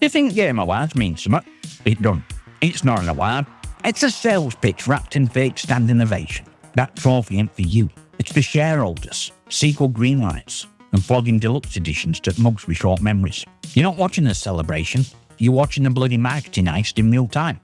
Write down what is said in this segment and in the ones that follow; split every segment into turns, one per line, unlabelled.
You think Game Awards means something? It don't. It's not an award. It's a sales pitch wrapped in fake standing ovation. That trophy ain't for you. It's for shareholders, sequel greenlights, and flogging deluxe editions to mugs with short memories. You're not watching a celebration. You're watching a bloody marketing heist in real time.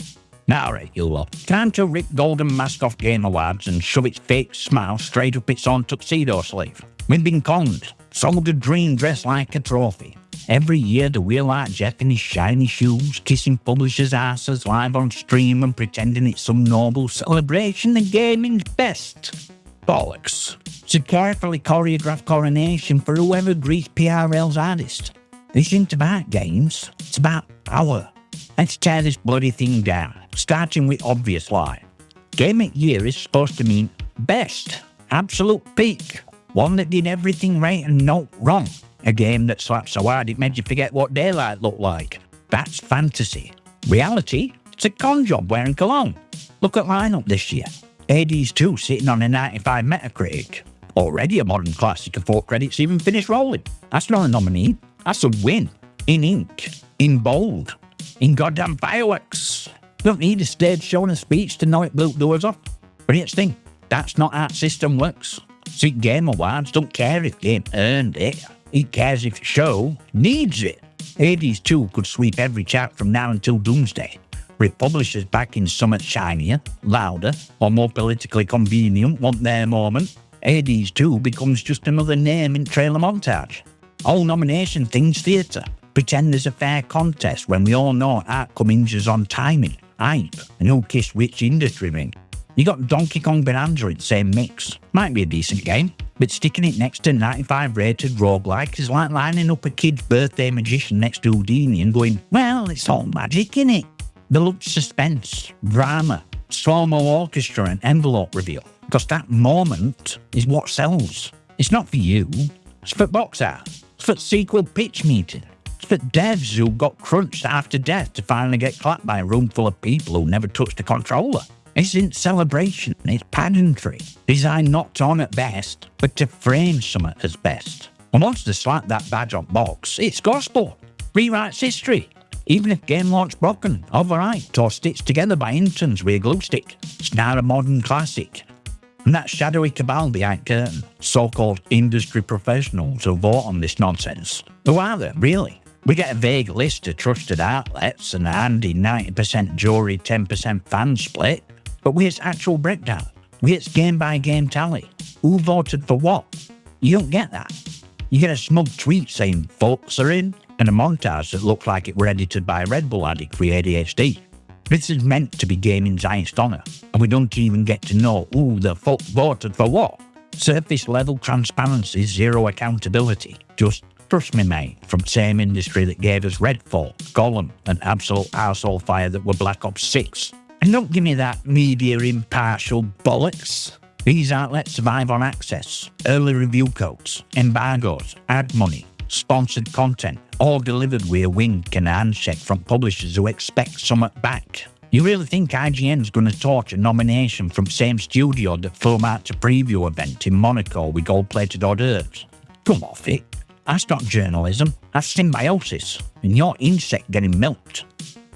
Now, alright, you lot. Time to rip golden mask off Game Awards and shove its fake smile straight up its own tuxedo sleeve. We've been conned, sold a dream dressed like a trophy. Every year the wheel like Jeff in his shiny shoes, kissing publishers' asses live on stream and pretending it's some noble celebration of gaming's best. Bollocks. It's a carefully choreographed coronation for whoever greets PRL's hardest. This ain't about games, it's about power. Let's tear this bloody thing down, starting with obvious lie. Gaming Year is supposed to mean best, absolute peak, one that did everything right and no wrong. A game that slapped so hard it made you forget what daylight looked like. That's fantasy. Reality? It's a con job wearing cologne. Look at lineup this year. Hades 2 sitting on a 95 Metacritic. Already a modern classic before credits even finished rolling. That's not a nominee. That's a win. In ink. In bold. In goddamn fireworks. Don't need a stage show and a speech to know it blew doors off. But here's the thing. That's not how the system works. See, Game Awards don't care if game earned it. It cares if the show needs it. Hades 2 could sweep every chart from now until doomsday. With publishers backing something shinier, louder, or more politically convenient want their moment, Hades 2 becomes just another name in trailer montage. All nomination thing's theatre. Pretend there's a fair contest when we all know outcome hinges on timing, hype, and who kissed which industry ring. You got Donkey Kong Bonanza in the same mix. Might be a decent game, but sticking it next to 95 rated roguelike is like lining up a kid's birthday magician next to Houdini and going, well, it's all magic, innit? Deluxe suspense, drama, slow-mo orchestra and envelope reveal. Because that moment is what sells. It's not for you. It's for box art. It's for sequel pitch meeting. It's for devs who got crunched after death to finally get clapped by a room full of people who never touched a controller. It's in celebration, it's pageantry, designed not to on at best, but to frame something as best. And once they slap that badge on box, it's gospel. Rewrites history. Even if game launch broken, overhyped, or stitched together by interns with a glue stick, it's now a modern classic. And that shadowy cabal behind curtain, so-called industry professionals who vote on this nonsense. Who are they, really? We get a vague list of trusted outlets and a handy 90% jury, 10% fan split. But where's actual breakdown? Where's game-by-game tally? Who voted for what? You don't get that. You get a smug tweet saying votes are in, and a montage that looks like it were edited by a Red Bull addict with ADHD. This is meant to be gaming's highest honour, and we don't even get to know who the fuck voted for what. Surface-level transparency, zero accountability. Just trust me, mate, from the same industry that gave us Redfall, Gollum, and Absolute Arsehole Fire that were Black Ops 6. And don't give me that media impartial bollocks. These outlets survive on access, early review codes, embargoes, ad money, sponsored content, all delivered with a wink and a handshake from publishers who expect something back. You really think IGN's going to torch a nomination from the same studio that flew out to preview event in Monaco with gold-plated hors d'oeuvres? Come off it. That's not journalism, that's symbiosis, and you're insect getting milked.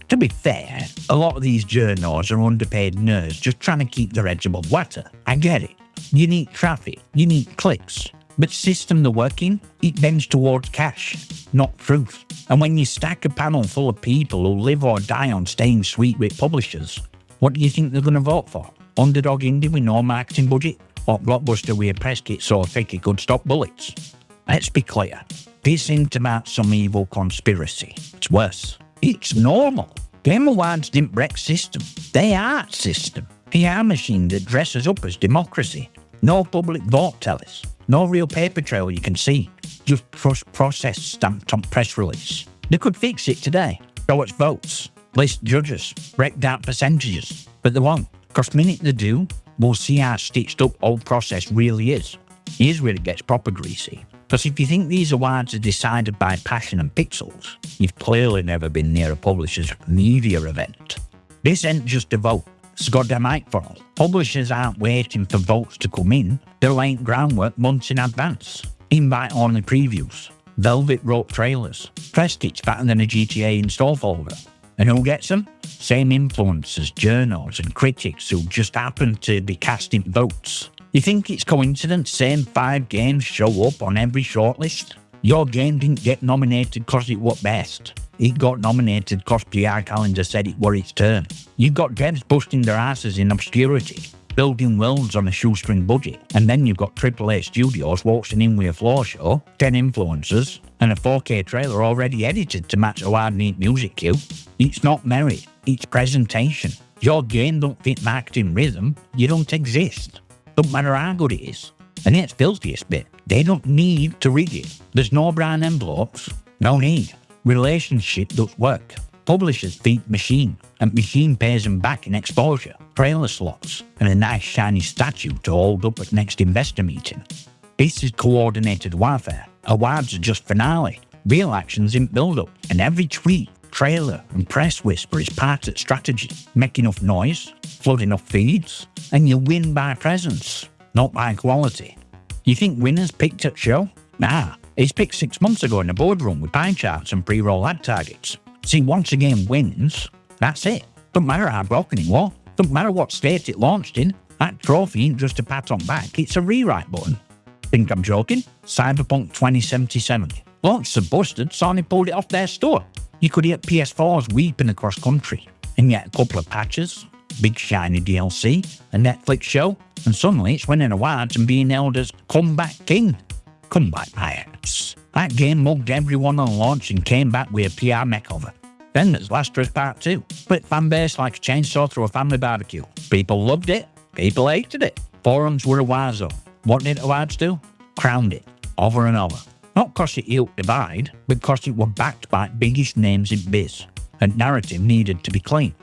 To be fair, a lot of these journos are underpaid nerds just trying to keep their heads above water. I get it. You need traffic, you need clicks. But the system they're working, it bends towards cash, not truth. And when you stack a panel full of people who live or die on staying sweet with publishers, what do you think they're going to vote for? Underdog indie with no marketing budget? Or Blockbuster with a press kit so thick it could stop bullets? Let's be clear. This isn't about some evil conspiracy. It's worse. It's normal. Game Awards didn't break system. They are system. PR machine that dresses up as democracy. No public vote tellers. No real paper trail you can see. Just trust process stamped on press release. They could fix it today. Show us votes. List judges. Break down percentages. But they won't. Because the minute they do, we'll see how stitched up old process really is. Here's where it gets proper greasy. Because if you think these awards are decided by passion and pixels, you've clearly never been near a publisher's media event. This ain't just a vote. It's goddamn hype for all. Publishers aren't waiting for votes to come in. They're laying groundwork months in advance. Invite-only previews. velvet rope trailers, press kits fatter than a GTA install folder. And who gets them? Same influencers, journos and critics who just happen to be casting votes. You think it's coincidence same 5 games show up on every shortlist? Your game didn't get nominated cause it was best. It got nominated cause PR Calendar said it were its turn. You got devs busting their asses in obscurity, building worlds on a shoestring budget, and then you've got AAA studios waltzing in with a floor show, 10 influencers, and a 4K trailer already edited to match a wide-neat music cue. It's not merit, it's presentation. Your game don't fit marketing rhythm, you don't exist. Don't matter how good it is. And it's filthiest bit, they don't need to rig it. There's no brown envelopes, no need. Relationship does work. Publishers feed machine, and machine pays them back in exposure, trailer slots, and a nice shiny statue to hold up at next investor meeting. This is coordinated warfare. Awards are just finale. Real action's in build-up, and every tweet, trailer, and press whisper is part of strategy. Make enough noise, flood enough feeds, and you win by presence, not by quality. You think winners picked at show? Nah, it's picked 6 months ago in a boardroom with pie charts and pre-roll ad targets. See, once a game wins, that's it. Don't matter how broken it was. Don't matter what state it launched in. That trophy ain't just a pat on back, it's a rewrite button. Think I'm joking? Cyberpunk 2077. Launched and busted, Sony pulled it off their store. You could hear PS4s weeping across country. And yet a couple of patches, big shiny DLC, a Netflix show, and suddenly it's winning awards and being hailed as comeback king. Comeback my ass. That game mugged everyone on launch and came back with a PR makeover. Then there's Last of Us Part 2. Split fanbase like a chainsaw through a family barbecue. People loved it, people hated it. Forums were a war zone. What did awards do? Crowned it, over and over. Not cause it helped divide, but cause it were backed by biggest names in biz. And narrative needed to be clean.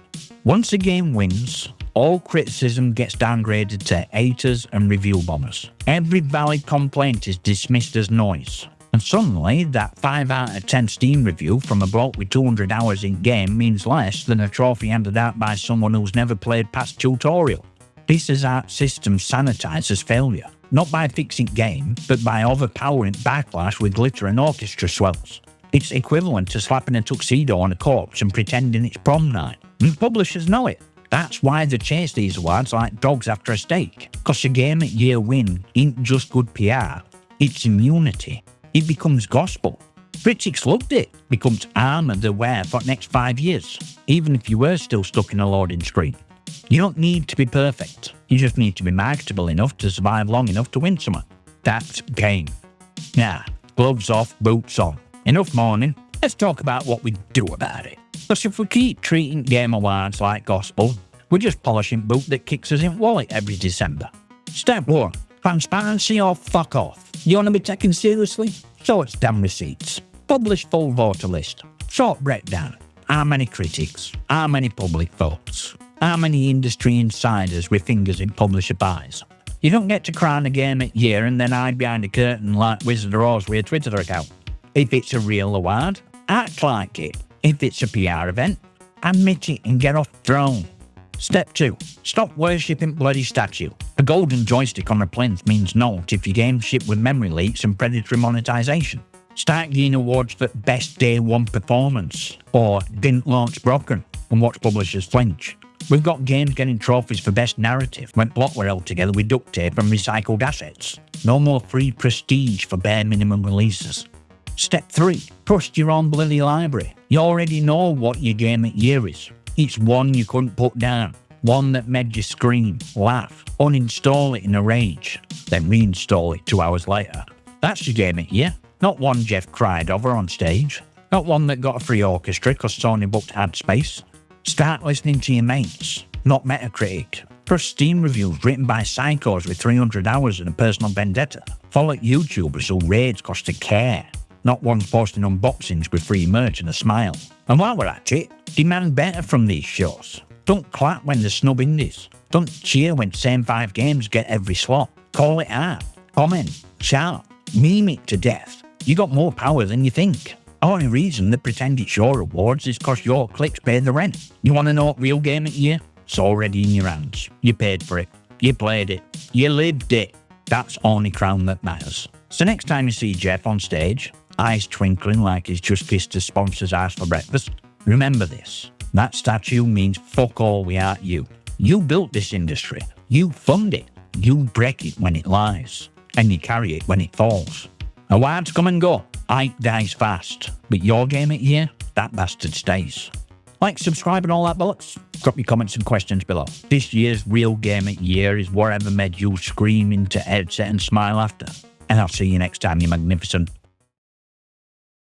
Once a game wins, all criticism gets downgraded to haters and review bombers. Every valid complaint is dismissed as noise. And suddenly, that 5 out of 10 Steam review from a bloke with 200 hours in game means less than a trophy handed out by someone who's never played past tutorial. This is our system sanitised as failure, not by fixing game, but by overpowering backlash with glitter and orchestra swells. It's equivalent to slapping a tuxedo on a corpse and pretending it's prom night. And publishers know it. That's why they chase these awards like dogs after a steak. Cause your game at year win ain't just good PR, it's immunity. It becomes gospel. Critics loved it. Becomes armour they wear for the next 5 years, even if you were still stuck in a loading screen. You don't need to be perfect. You just need to be marketable enough to survive long enough to win something. That's game. Now, gloves off, boots on. Enough mourning. Let's talk about what we do about it. Because if we keep treating game awards like gospel, we're just polishing boot that kicks us in wallet every December. Step 1. Transparency or fuck off. You want to be taken seriously? Show us damn receipts. Publish full voter list. Short breakdown. How many critics? How many public votes? How many industry insiders with fingers in publisher pies? You don't get to crown a game at year and then hide behind a curtain like Wizard of Oz with a Twitter account. If it's a real award, act like it. If it's a PR event, admit it and get off throne. Step 2. Stop worshipping bloody statue. A golden joystick on a plinth means naught if your game shipped with memory leaks and predatory monetization. Start getting awards for best day one performance, or didn't launch broken, and watch publishers flinch. We've got games getting trophies for best narrative when plot were held together with duct tape and recycled assets. No more free prestige for bare minimum releases. Step 3. Trust your own bloody library. You already know what your game at year is. It's one you couldn't put down. One that made you scream, laugh, uninstall it in a rage, then reinstall it 2 hours later. That's your game at year. Not one Jeff cried over on stage. Not one that got a free orchestra because Sony booked ad space. Start listening to your mates, not Metacritic. Trust Steam reviews written by psychos with 300 hours and a personal vendetta. Follow YouTubers who raids cost a care. Not ones posting unboxings with free merch and a smile. And while we're at it, demand better from these shows. Don't clap when they snub indies. Don't cheer when same 5 games get every slot. Call it out. Comment. Shout. Meme it to death. You got more power than you think. Only reason they pretend it's your awards is cause your clicks pay the rent. You want to know what real game at year? It's already in your hands. You paid for it. You played it. You lived it. That's only crown that matters. So next time you see Jeff on stage, eyes twinkling like he's just kissed his sponsor's ass for breakfast. Remember this. That statue means fuck all without you. You built this industry. You fund it. You break it when it lies. And you carry it when it falls. Awards come and go. Hype dies fast. But your game at year, that bastard stays. Like, subscribe and all that bollocks. Drop your comments and questions below. This year's real game at year is whatever made you scream into headset and smile after. And I'll see you next time, you magnificent